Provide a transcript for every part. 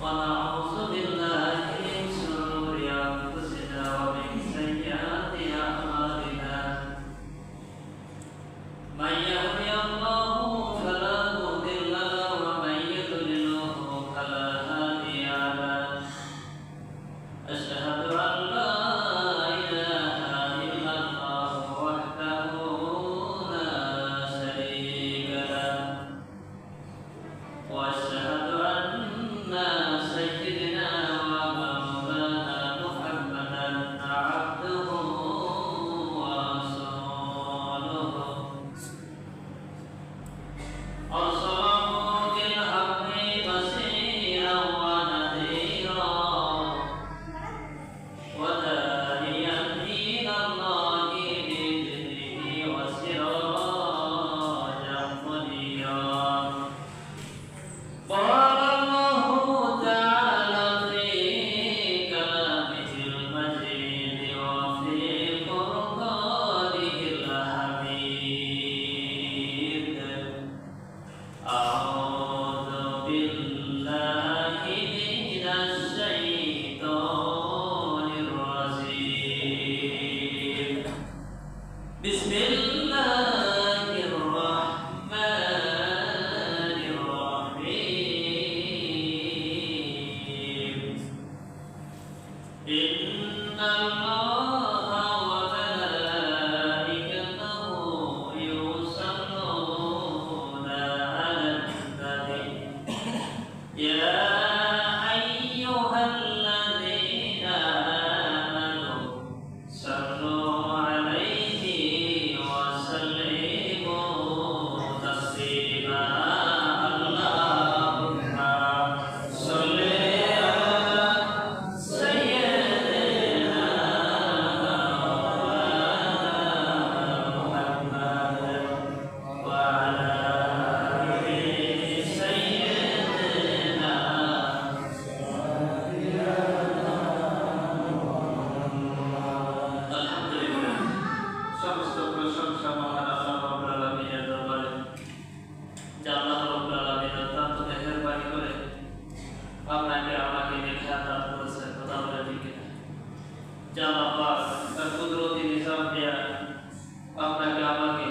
ونعوذ بالله من شرور أنفسنا ومن سيئات أعمالنا من يهده الله فلا مضل له ومن يضلله فلا هادي له أشهد أن لا إله إلا الله وحده لا شريك له وأشهد أن سيدنا ومولانا محمدا عبده ورسوله أرسله بالحق بشيرا ونذيرا وداعيا إلى الله بإذنه وسراجا منيرا قال الله تعالى في كلامه المجيد وفي فرقانه الحميد أعوذ بالله من الشيطان الرجيم بسم الله الرحمن الرحيم إن الله وملائكته يصلون على النبي يا أيها الذين آمنوا صلوا عليه وسلموا تسليما اللهم صل على سيدنا محمد وعلى آل سيدنا আলহামদুলিল্লাহ সমস্ত প্রশংসা মহান আল্লাহ রাব্বুল আলামিনের দরবারে যা আল্লাহ রাব্বুল আলামিন অত্যন্ত মেহেরবানি করে আপনাকে আমাকে দেখা দান করেছেন কথা বলে ঠিক না যা আল্লাহ তার কুদরতি নিজাম দিয়া আপনাকে আমাকে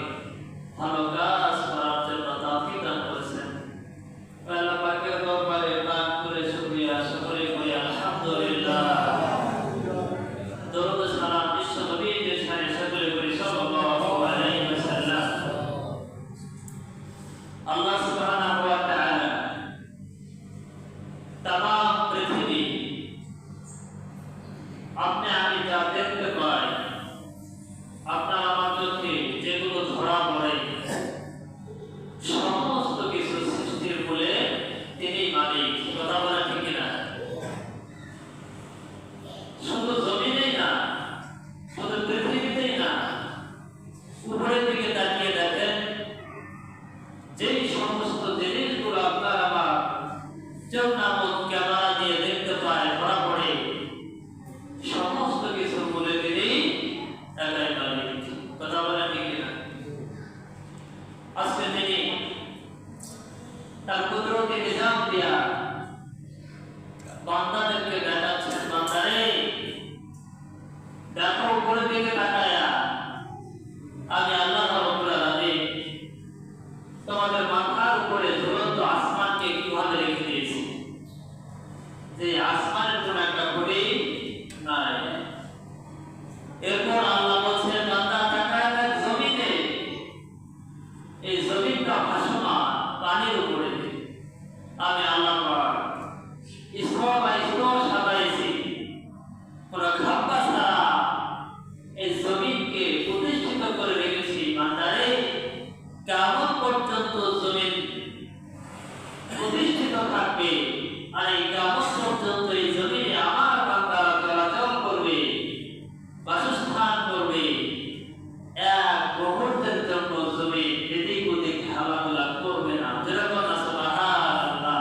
ভালো কাজ করার জন্য তৌফিক দান করেছেন আল্লাহ পাকের দরবারে প্রাণ করে শুকরিয়া সকলে করি আলহামদুলিল্লাহ দরুদ সালাম বিশ্ব নবীর শানে সকলে করি সাল্লাল্লাহু আলাইহি ওয়াসাল্লাম আল্লাহ সুবহানাহু ওয়া তাআলা तमाम পৃথিবী আপনি আমি যা দেখতে পাই আপনার আমার চোখে যেগুলো ধরা পড়ে সমস্ত কিছু সৃষ্টির মূলে তিনি মালিক কথা বলা ঠিক না শুধু জমিনেই না শুধু পৃথিবীতেই না উপরের দিকে তাকিয়ে দেখেন যেই সমস্ত জিনিসগুলো আপনার আমার চোখ নামক ক্যামেরা দিয়ে দেখতে পায় ধরা পড়ে সমস্ত কিছুর মূলে তিনি একাই মালিক কথা বলা ঠিক না আজকে তিনি তার কুদরতি নিজাম দিয়া বান্দাদেরকে দেখাচ্ছেন বান্দারে দেখো উপরের দিকে তাকায়া আমি আল্লাহ রাব্বুল আলামিন তোমাদের মাথার উপরে ঝুলন্ত আসমানকে কিভাবে রেখে দিয়েছি যে আসমানের কোন একটা ঘড়ি নাই এরপর আল্লাহ বলছেন বান্দা তাকায় দেখ জমিনে এই জমিনটা ভাসমান পানির উপরে আমি আল্লাহ পাক স্তর বাই স্তর সাজাইছি কোন খাপ্পা ছাড়া এই জমিনকে প্রতিষ্ঠিত করে রেখেছি বান্দারে কিয়ামত পর্যন্ত জমিন প্রতিষ্ঠিত থাকবে আর এই কিয়ামত পর্যন্ত এই জমিনে আমার বান্দারা চলাচল করবে বাসস্থান করবে এক মুহূর্তের জন্য জমিন এদিক ওদিক খেলাধুলা করবে না যেরকম সুবহানাল্লাহ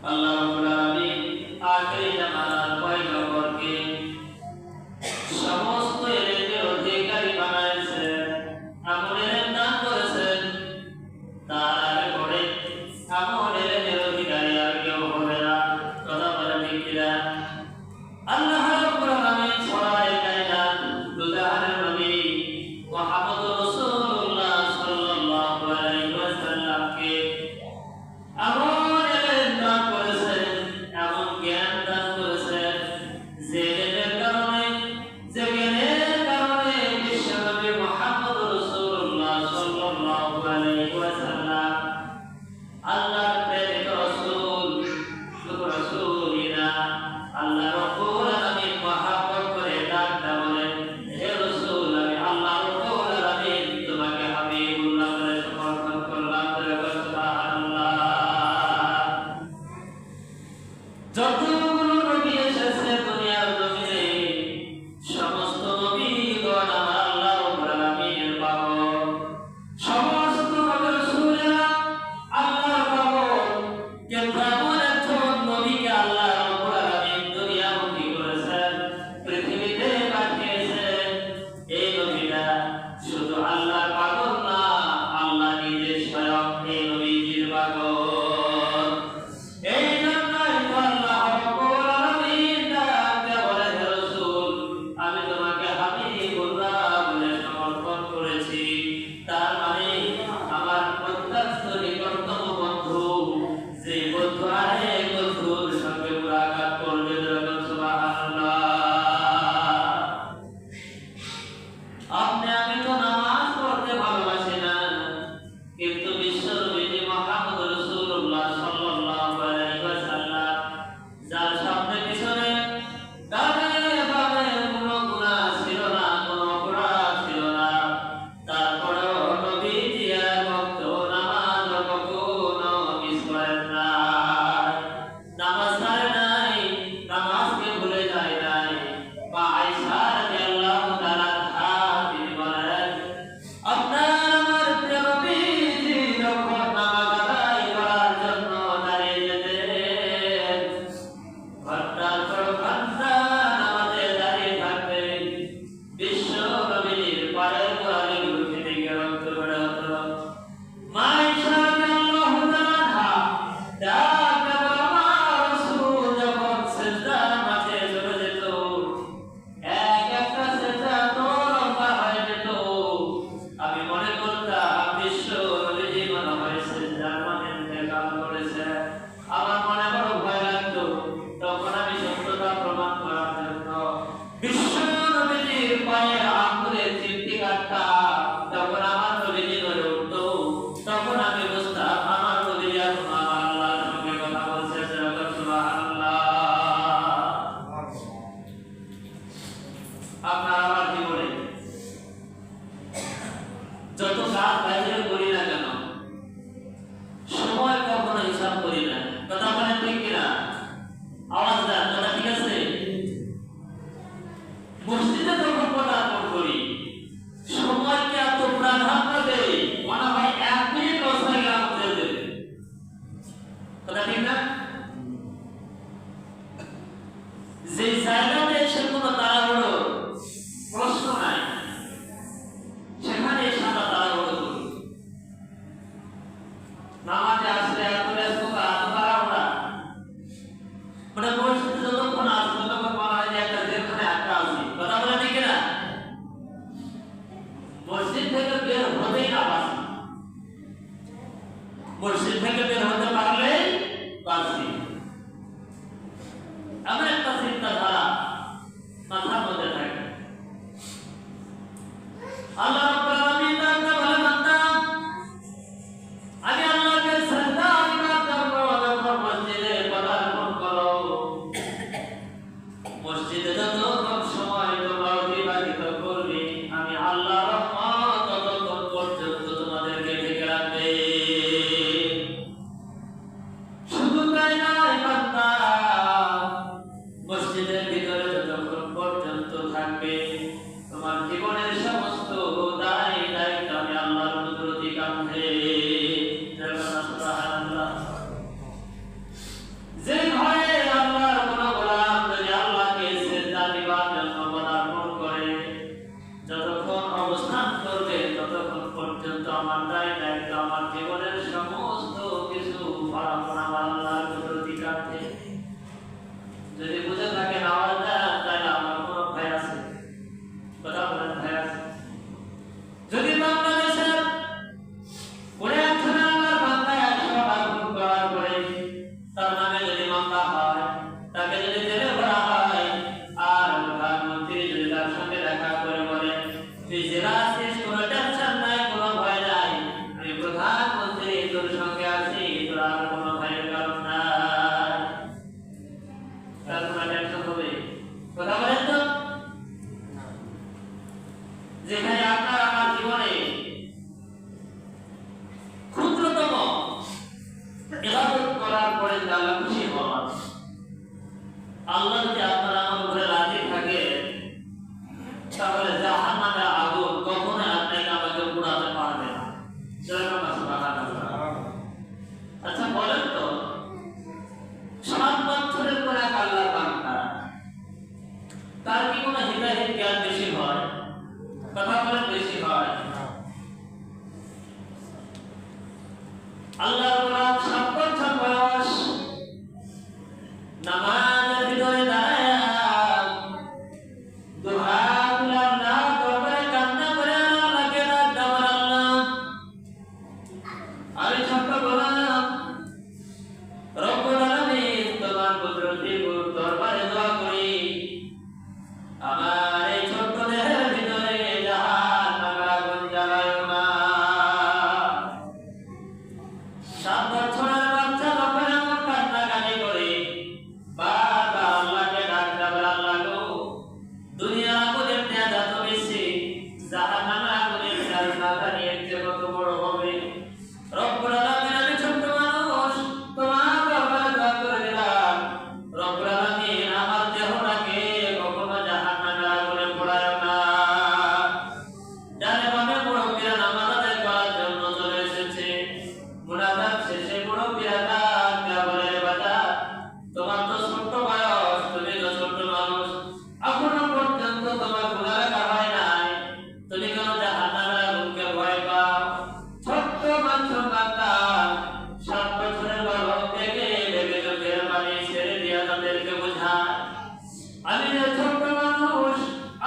আল্লাহ রাব্বুল আলামিন আখিরি জামানার পয়গম্বরকে সমস্ত এলেমের অধিকারী বানাইছেন এমন এলেম দান করেছেন তার আগে পরে এমন এলেমের প্রেরিত রাসূল শুধু রাসূলই না আল্লাহ রাব্বুল আলামিন মহব্বত করে ডাকতে বলেন হে রাসূল আমি আল্লাহ রাব্বুল আলামিন তোমাকে হাবিবুল্লাহ বলে সমর্থন করলাম সুবহানাল্লাহ যতগুলো নবী এসেছে দুনিয়ার জমিনে সমস্ত নবীগণ আমার আল্লাহ রাব্বুল আলামিনের পাগল সমস্ত নবী রাসূলেরা আল্লাহর পাগল কিন্তু এমন একজন নবীকে আল্লাহ রাব্বুল আলামিন দুনিয়ামুখী করেছেন পৃথিবীতে পাঠিয়েছেন এই নবীরা শুধু আল্লাহর পাগল না আল্লাহ নিজে স্বয়ং এই নবীজির পাগল এই জন্যই তো আল্লাহ রাব্বুল আলামিন ডাকতে বলে হে রাসূল আমি তোমাকে হাবিবুল্লাহ বলে সমর্থন করেছি তার মানে আমার প্রত্যক্ষ নিকটতম বন্ধু যে বন্ধু আরেক বন্ধুর সঙ্গে মুলাকাত করবে যখন সুবহানাল্লাহ আপনি আমি তো নামাজ পড়তে ভালোবাসি না কিন্তু বিশ্ব নবী মুহাম্মদ রাসূলুল্লাহ সাল্লাল্লাহু আলাইহি ওয়াসাল্লাম যার সামনে পিছনে ডানে বামে কোনো গুনাহ ছিল না কোনো অপরাধ ছিল না তারপরেও নবীজি এক ওয়াক্ত নামাজ কখনো মিস করেন না নামাজ ছাড়ে নাই নামাজকে ভুলে যায় নাই মা আয়েশা রাদিয়াল্লাহু তাআলা আনহা তিনি বলেন আপনার আমার প্রিয় নবীজি যখন নামাজ আদায় করার জন্য দাঁড়িয়ে যেতেন ঘন্টার পর ঘন্টা নামাজে দাঁড়িয়ে থাকতেন বিশ্ব নবীর পায়ের গোড়ালিগুলো থেকে রক্ত বের হতো মা আয়েশা রাদিয়াল্লাহু তাআলা আনহা ডাকতে বলেন আমার রাসূল যখন সিজদার মাঝে চলে যেত এক একটা সিজদা তো লম্বা হয়ে যেত আমি মনে করতাম বিশ্ব নবীজি মনে হয় সিজদার মাঝে ইন্তেকাল করেছে আমার মনে বড় ভয় লাগতো তখন আমি সত্যতা প্রমাণ করার জন্য বিশ্ব নবীজির পায়ের আঙ্গুলের চিমটি কাটতাম তখন আমার নবীজি ধরে উঠতো তখন আমি বুঝতাম আমার নবীজি এখন আমার আল্লাহর সঙ্গে কথা বলছে সুবহানাল্লাহ আপনার আমার জীবনে যত কাজ বাইরে করি না কেন সময় কখনো হিসাব করি না কথা বলেন ঠিক কিনা আওয়াজ দেন কথা ঠিক আছে মসজিদে যখন পদার্পণ করি সময়কে এত প্রাধান্য দেই মনে হয় 1 মিনিট বসে গেলে আমাদের দেবে কথা ঠিক না যে জায়গাতে এসে কোনো তাড়াহুড়ো প্রশ্ন নাই সেখানে এসে আমরা তাড়াহুড়ো করি নামাজে আসলে এত ব্যস্ততা এত তাড়াহুড়া মানে মসজিদে যতক্ষণ আসবো ততক্ষণ মনে হয় যে একটা যেখানে একটা আসি কথা বলে ঠিক না মসজিদ থেকে বের হতেই না পারছি মসজিদ থেকে বের হতে পারলে পারছি এমন একটা চিন্তাধারা করে আল্লাহ খুশি হন। আল্লাহ যদি আপনার আমার উপরে রাজি থাকে তাহলে জাহান্নামের আগুন কখনোই আপনাকে আমাকে পুড়াতে পারবে না। আচ্ছা বলেন তো, 7 বছরের পর এক আল্লাহর বান্দা, তার কি কোনো হিদায়াত জ্ঞান বেশি হয়? কথা বলেন, বেশি হয়? আল্লাহর গোলাম 7 বছর বয়স নামাজের ভিতরে দাঁড়ায় দুহা তুলে আল্লাহ দরবারে কান্না করে আল্লাহকে ডাক দেওয়ার আল্লাহ, আমি ছোট্ট গোলাম রব্বুল আলামিন তোমার কুদরতি দরবারে দোয়া করি আমার এই ছোট্ট দেহের ভিতরে জাহান্নামের আগুন জ্বালায়ো না। 7 বছরের বাচ্চা যখন এমন কান্নাকাটি করে বারবার আল্লাহকে ডাক দেওয়ার আল্লাহ গো, দুনিয়ার আগুনের তেজ এত বেশি, জাহান্নামের আগুনের তেজ না জানি এর চেয়ে কত বড় হবে। রব্বুল আলামিন আমি ছোট্ট মানুষ তোমার দরবারে দোয়া করে দিলাম, রব্বুল আলামিন আমার দেহটাকে কখনো জাহান্নামের আগুনে পোড়ায়ো না। জানে বামে মুরব্বিরা নামাজ আদায় করার জন্য চলে এসেছে, মুনাজাত শেষে মুরব্বিরা ডাক দেয়া বলে, বাবা তোমার তো ছোট্ট বয়স, তুমি তো ছোট্ট মানুষ, এখনো পর্যন্ত তোমার গুনাহ লেখা হয় নাই, তুমি কেন জাহান্নামের আগুনকে ভয় পাও? ছোট্ট মাসুম বান্দা 7 বছরের গর্ভ থেকে ভেবে চোখের পানি ছেড়ে দিয়া তাদেরকে বোঝায়, আমি যে ছোট্ট মানুষ,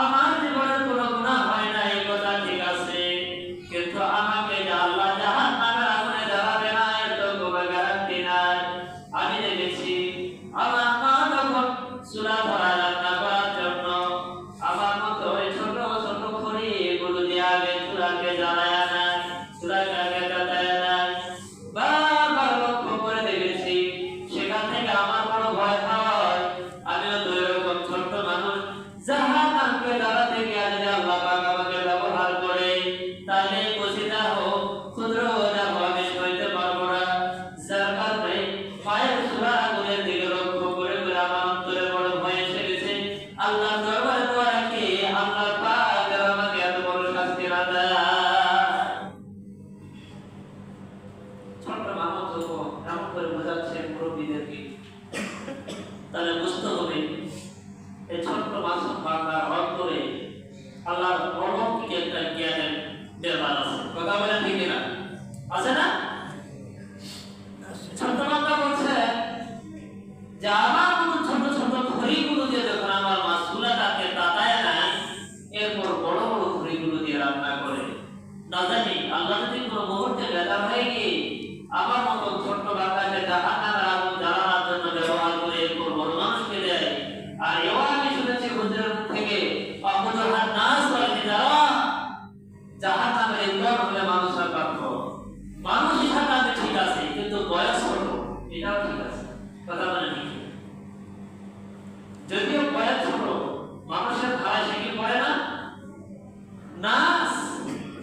আমার জীবনের কোনো গুনাহ হয় না, এই কথা ঠিক আছে, কিন্তু আমাকে যে আল্লাহ জাহান্নামের আগুনে জ্বালাবে না এর তো কোনো গ্যারান্টি নাই। আমি দেখেছি আমার মা যখন চুলা ধরা রান্না করার জন্য আমার মতো ওই ছোট ছোট খড়ি এগুলো দিয়ে আগে চুলাকে জ্বালায় নেয়, চুলাকে আগে কাটায় নেয়, বারবার লক্ষ্য করে দেখেছি, সেখান থেকে আমার বড় ভয় হয়। আমিও তো এরকম ছোট্ট মানুষ, জাহান্নামকে জ্বালাতে গিয়ে যদি আল্লাহ পাক আমাকে ব্যবহার করে তাহলে কচিটা হোক ক্ষুদ্র যাব আমি সইতে পারবো না। যার কারণে মায়ের চুলা আগুনের দিকে লক্ষ্য করে করে আমার অন্তরে বড় ভয় এসে গেছে। আল্লাহর দরবারে দোয়া রাখি আল্লাহ পাক যেন আমাকে এত বড় শাস্তি না দেয়। ছোট্ট মানুষ তো এমন করে বোঝাচ্ছে মুরব্বীদেরকে, তাহলে বুঝতে হবে এই ছোট্ট মাসুম বান্দার অন্তরে আল্লাহর অলৌকিক একটা জ্ঞানের ব্যাপার আছে। কথা বলেন ঠিক না? আছে না? ছোট্ট বান্দা বলছে যে আমার মতো ছোট ছোট খড়িগুলো দিয়ে যখন আমার মা চুলাটাকে তাতায় নেয়, এরপর বড় বড় খড়িগুলো দিয়ে রান্না করে, না জানি আল্লাহ যদি কোনো মুহূর্তে বেজার হয়ে গিয়ে আমার মতো ছোট্ট বান্দাকে জাহান্নামের আগুন জ্বালানোর জন্য ব্যবহার করে এরপর বড় মানুষকে দেয়। আর এও আমি শুনেছি হুজুরের মুখ থেকে অবুজহার নাস বলেন যারা জাহান্নামের ইন্ধন হলে মানুষের প্রাপ্য। মানুষ হিসাবে আমি ঠিক আছে, কিন্তু বয়স ছোট, এটাও ঠিক আছে। কথা বলে ঠিক, যদিও বয়স ছোট, মানুষের ধারায় সে কি পড়ে না? নাস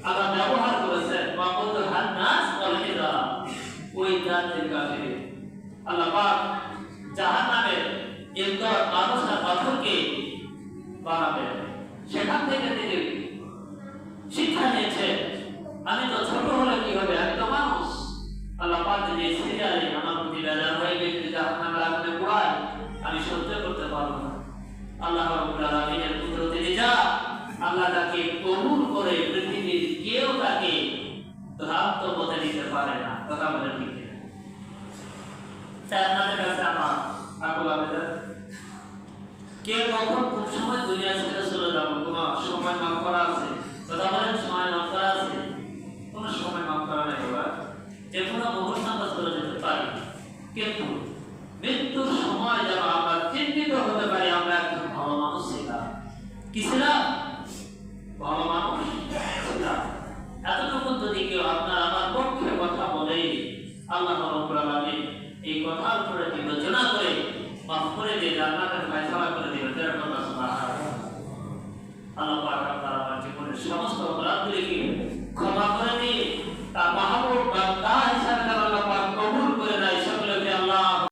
আবার ব্যবহার করেছে অবুজহার নাস বলেন যারা ওই জাতির কাফির। আল্লাহ পাক জাহান্নামের ইন্ধন মানুষের পাথরকে বানাবে, সেখান থেকে তিনি শিক্ষা নিয়েছে আমি তো ছোট হলে কি হবে, আমি তো মানুষ। আল্লাহ পাক যদি সিরিয়ালে আমার প্রতি বেজার হয়ে গেছে জাহান্নামের আগুনে পোড়ায়, আমি সহ্য করতে পারবো না। আল্লাহ রাব্বুল আলামিনের কুদরতে নিজাত, আল্লাহ তাকে কবুল করে পৃথিবীর কেউ তাকে ভ্রান্ত পথে নিতে পারে না। কথা বলে ঠিক না? আপনাদের কাছে আমার আকুল আবেদন, কে কখন কোন সময় দুনিয়া ছেড়ে চলে যাবো কোন সময় নাম করা আছে? কথা বলেন, সময় নাম করা আছে? কোন সময় নাম করা নেই বাবা, যে কোনো মুহূর্তে আমরা চলে যেতে পারি, কিন্তু মৃত্যুর সময় যেন আমরা চিন্তিত হতে পারি আমরা একজন ভালো মানুষ ছিলাম। কি ছিলাম? ভালো মানুষ ছিলাম। এতটুকু যদি কেউ আপনার আমার পক্ষে কথা বলে, আল্লাহ রাব্বুল আলামিন এই কথার উপরে বিবেচনা করে মাফ করে দিয়ে জান্নাতের ফয়সালা করে দিবেন। আল্লাহ পাক আপনার আমার জীবনের সমস্ত